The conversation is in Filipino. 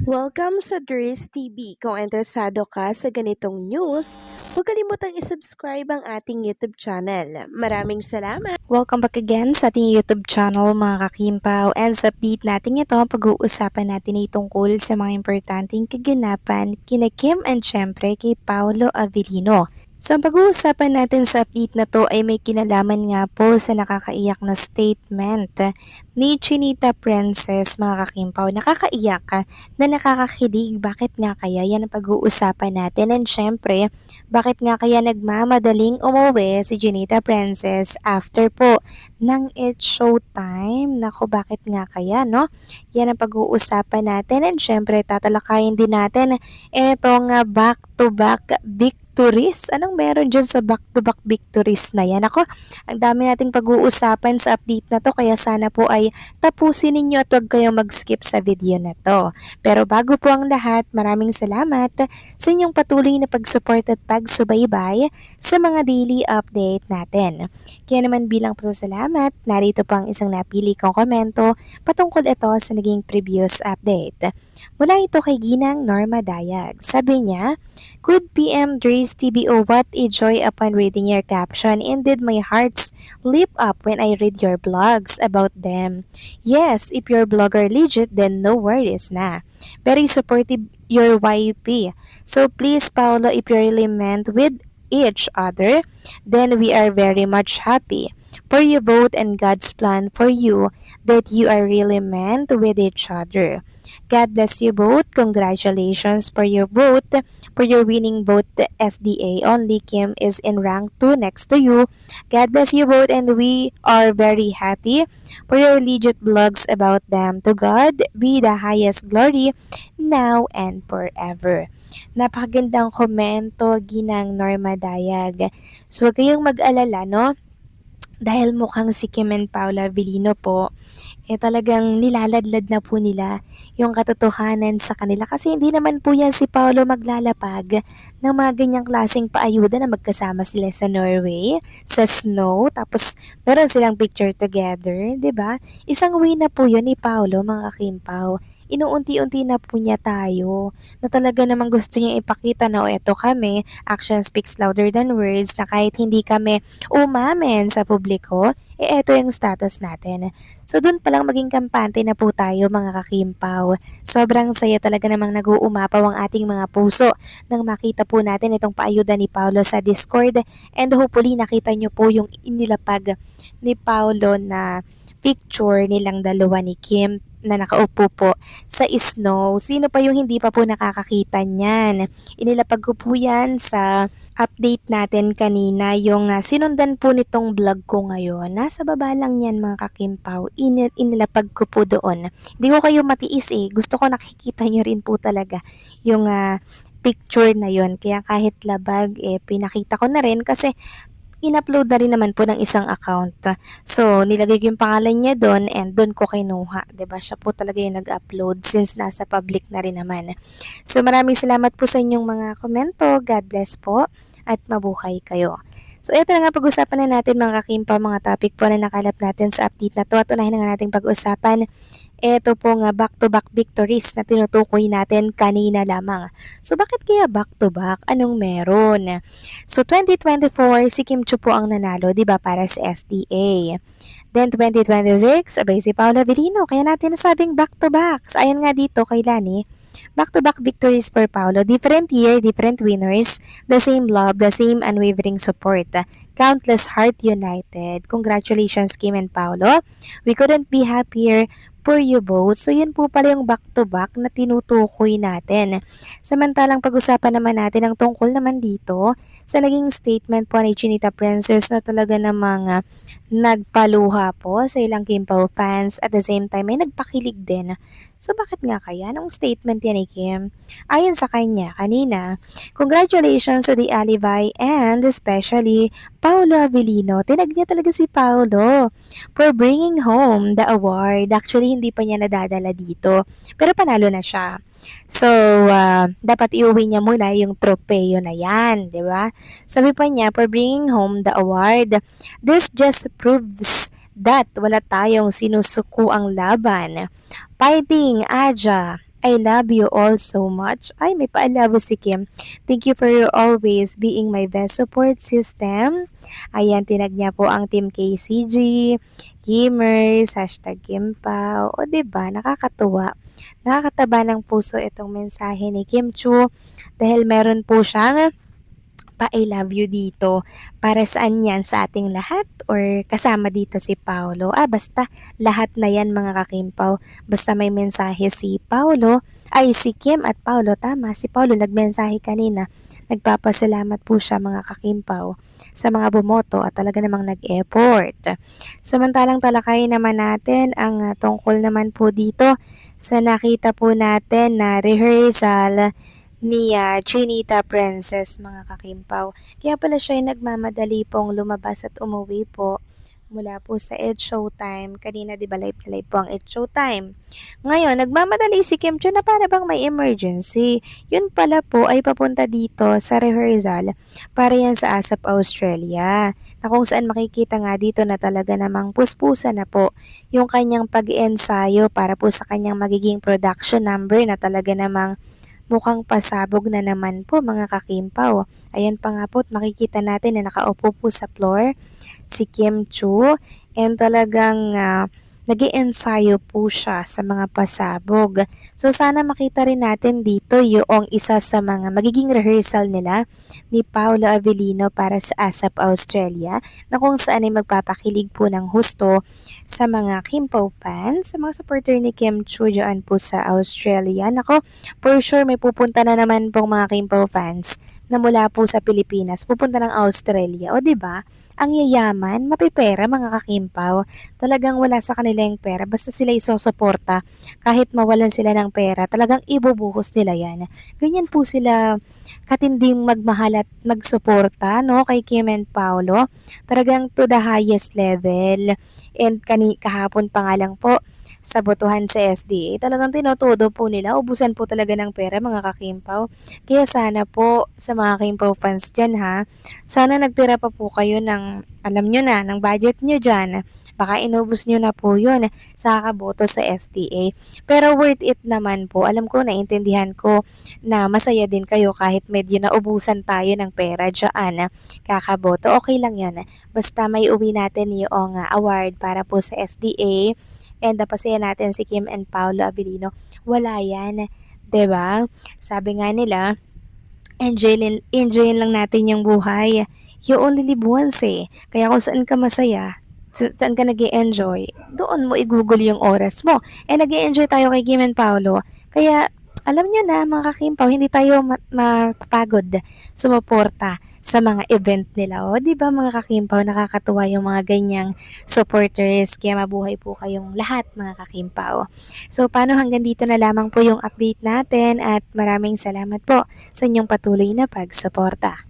Welcome sa Dries TV. Kung interesado ka sa ganitong news, huwag kalimutang isubscribe ang ating YouTube channel. Maraming salamat! Welcome back again sa ating YouTube channel mga kakimpaw, and sa update natin ito, pag-uusapan natin ay tungkol sa mga importanteng kaganapan kina Kim and syempre kay Paolo Avellino. So ang pag-uusapan natin sa update na to ay may kinalaman nga po sa nakakaiyak na statement ni Chinita Princess mga kakimpaw. Nakakaiyak na nakakakilig. Bakit nga kaya? Yan ang pag-uusapan natin. And syempre, bakit nga kaya nagmamadaling umuwi si Chinita Princess after po ng It's Showtime? Nako, bakit nga kaya, no? Yan ang pag-uusapan natin. And syempre, tatalakayin din natin etong back-to-back victories. Anong meron dyan sa back-to-back victories na yan? Ako, ang dami nating pag-uusapan sa update na to, kaya sana po ay tapusin ninyo at huwag kayong mag-skip sa video na to. Pero bago po ang lahat, maraming salamat sa inyong patuloy na pag-support at pagsubaybay sa mga daily update natin. Kaya naman bilang pasasalamat, narito po ang isang napili kong komento patungkol ito sa naging previous update. Mula ito kay Ginang Norma Dayag. Sabi niya, "Good PM Dries TBO, what a joy upon reading your caption. Indeed, my heart's leap up when I read your blogs about them. Yes, if your blogger legit, then no worries na. Very supportive your YP. So please, Paolo, if you really meant with each other, then we are very much happy for you both and God's plan for you that you are really meant with each other. God bless you both. Congratulations for your vote, for your winning both the SDA. Only Kim is in rank 2 next to you. God bless you both, and we are very happy for your legit blogs about them. To God be the highest glory now and forever." Napakagandang komento, Ginang Norma Dayag. So, huwag kayong mag-alala, no? Dahil mukhang si Kim and Paula Avellino po, talagang nilaladlad na po nila yung katotohanan sa kanila. Kasi hindi naman po yan si Paolo maglalapag ng mga ganyang klaseng paayuda na magkasama sila sa Norway, sa snow, tapos meron silang picture together, 'di ba? Isang way na po yun ni Paolo, mga kakimpaw. Inuunti-unti na po niya tayo na talaga namang gusto niya ipakita na, o eto kami, action speaks louder than words, na kahit hindi kami umamin sa publiko, eto yung status natin. So dun palang maging kampante na po tayo, mga kakimpaw. Sobrang saya talaga namang nag-uumapaw ang ating mga puso nang makita po natin itong paayuda ni Paolo sa Discord, and hopefully nakita nyo po yung inilapag ni Paolo na picture nilang dalawa ni Kim na nakaupo po sa snow. Sino pa yung hindi pa po nakakakita niyan? Inilapag ko po yan sa update natin kanina, yung sinundan po nitong vlog ko ngayon. Nasa baba lang yan, mga kakimpaw. Inilapag ko po doon. Hindi ko kayo matiis eh. Gusto ko nakikita nyo rin po talaga yung picture na yon. Kaya kahit labag, pinakita ko na rin kasi in-upload na rin naman po ng isang account. So, nilagay ko yung pangalan niya doon, and doon ko kinuha. 'Di ba? Siya po talaga yung nag-upload since nasa public na rin naman. So, maraming salamat po sa inyong mga komento. God bless po at mabuhay kayo. So, ito na nga pag-usapan na natin, mga kakimpa, mga topic po na nakalap natin sa update na to. At unahin na nga natin pag-usapan ito po nga back-to-back victories na tinutukoy natin kanina lamang. So bakit kaya back-to-back? Anong meron? So 2024, si Kim Chiu po ang nanalo, 'di ba, para sa SDA. Then 2026, abay si Paula Avellino, kaya natin nasabing back-to-back. So ayan nga dito kay Lani, back-to-back victories for Paolo. Different year, different winners. The same love, the same unwavering support. Countless heart united. Congratulations, Kim and Paolo. We couldn't be happier for you both. So yun po pala yung back-to-back na tinutukoy natin. Samantalang pag-usapan naman natin ang tungkol naman dito sa naging statement po ni Chinita Princess na talaga namang nagpaluha po sa ilang Kim Pao fans, at the same time ay nagpakilig din. So bakit nga kaya? Anong statement yan ni Kim? Ayon sa kanya kanina, "Congratulations to the Alibi and especially Paolo Avellino." Tinag niya talaga si Paolo for bringing home the award. Actually, hindi pa niya nadadala dito, pero panalo na siya. So, dapat iuwi niya muna yung tropeyo na yan, di ba? Sabi pa niya, "For bringing home the award, this just proves that wala tayong sinusuko ang laban. Fighting, Aja, I love you all so much. Ay, may paalabo si Kim. Thank you for your always being my best support system. Ayan, tinag niya po ang Team KCG, Kimers, hashtag Kimpaw. O, diba? Nakakatuwa. Nakakataba ng puso itong mensahe ni Kim Chu dahil meron po siyang pa-I love you dito. Para saan yan? Sa ating lahat? Or kasama dito si Paolo? Basta lahat na yan mga kakimpaw. Basta may mensahe si Paolo, ay si Kim at Paolo, tama. Si Paolo nagmensahe kanina. Nagpapasalamat po siya mga kakimpaw sa mga bumoto at talaga namang nag-effort. Samantalang talakayin naman natin ang tungkol naman po dito sa nakita po natin na rehearsal ni Chinita Princess mga kakimpaw. Kaya pala siya ay nagmamadali pong lumabas at umuwi po mula po sa Ed Showtime. Kanina di ba live na live po ang Ed Showtime. Ngayon, nagmamadali si Kim Chiu na para bang may emergency. Yun pala po ay papunta dito sa rehearsal para yan sa ASAP Australia. Na kung saan makikita nga dito na talaga namang puspusa na po yung kanyang pag-ensayo para po sa kanyang magiging production number na talaga namang mukhang pasabog na naman po mga kakimpaw. Ayan pa nga po, makikita natin na nakaupo po sa floor si Kim Chu and talagang nag-iensayo po siya sa mga pasabog. So sana makita rin natin dito yung isa sa mga magiging rehearsal nila ni Paolo Avellino para sa ASAP Australia na kung saan ay magpapakilig po ng husto sa mga Kimpaw fans, sa mga supporter ni Kim Chu dyan po sa Australia. Nako, for sure may pupunta na naman pong mga Kimpaw fans na mula po sa Pilipinas, pupunta ng Australia. O 'di ba? Ang yayaman, mapipera mga kakimpaw. Talagang wala sa kanila yung pera. Basta sila isosuporta. Kahit mawalan sila ng pera, talagang ibubuhos nila yan. Ganyan po sila katinding magmahal at magsuporta no, kay Kim and Paolo. Talagang to the highest level. And kahapon pa nga lang po, sa botohan sa SDA, talagang tinotodo po nila. Ubusan po talaga ng pera mga kakimpaw. Kaya sana po sa mga Kimpaw fans dyan ha, sana nagtira pa po kayo ng, alam nyo na, ng budget nyo dyan. Baka inubos nyo na po yun sa kakaboto sa SDA. Pero worth it naman po. Alam ko, naintindihan ko na masaya din kayo kahit medyo naubusan tayo ng pera dyan. Kakaboto, okay lang yun. Basta may uwi natin yung award para po sa SDA. And napasaya natin si Kim and Paolo Avellino. Wala yan. 'Di ba? Sabi nga nila, enjoyin lang natin yung buhay. You only live once eh. Kaya kung saan ka masaya, saan ka nag enjoy doon mo i-google yung oras mo. nag enjoy tayo kay Kim and Paolo. Kaya, alam nyo na mga kakimpaw, hindi tayo mapapagod sumuporta sa mga event nila. O, di ba mga kakimpaw, nakakatuwa yung mga ganyang supporters. Kaya mabuhay po kayong lahat mga kakimpaw. So, paano hanggang dito na lamang po yung update natin at maraming salamat po sa inyong patuloy na pagsuporta.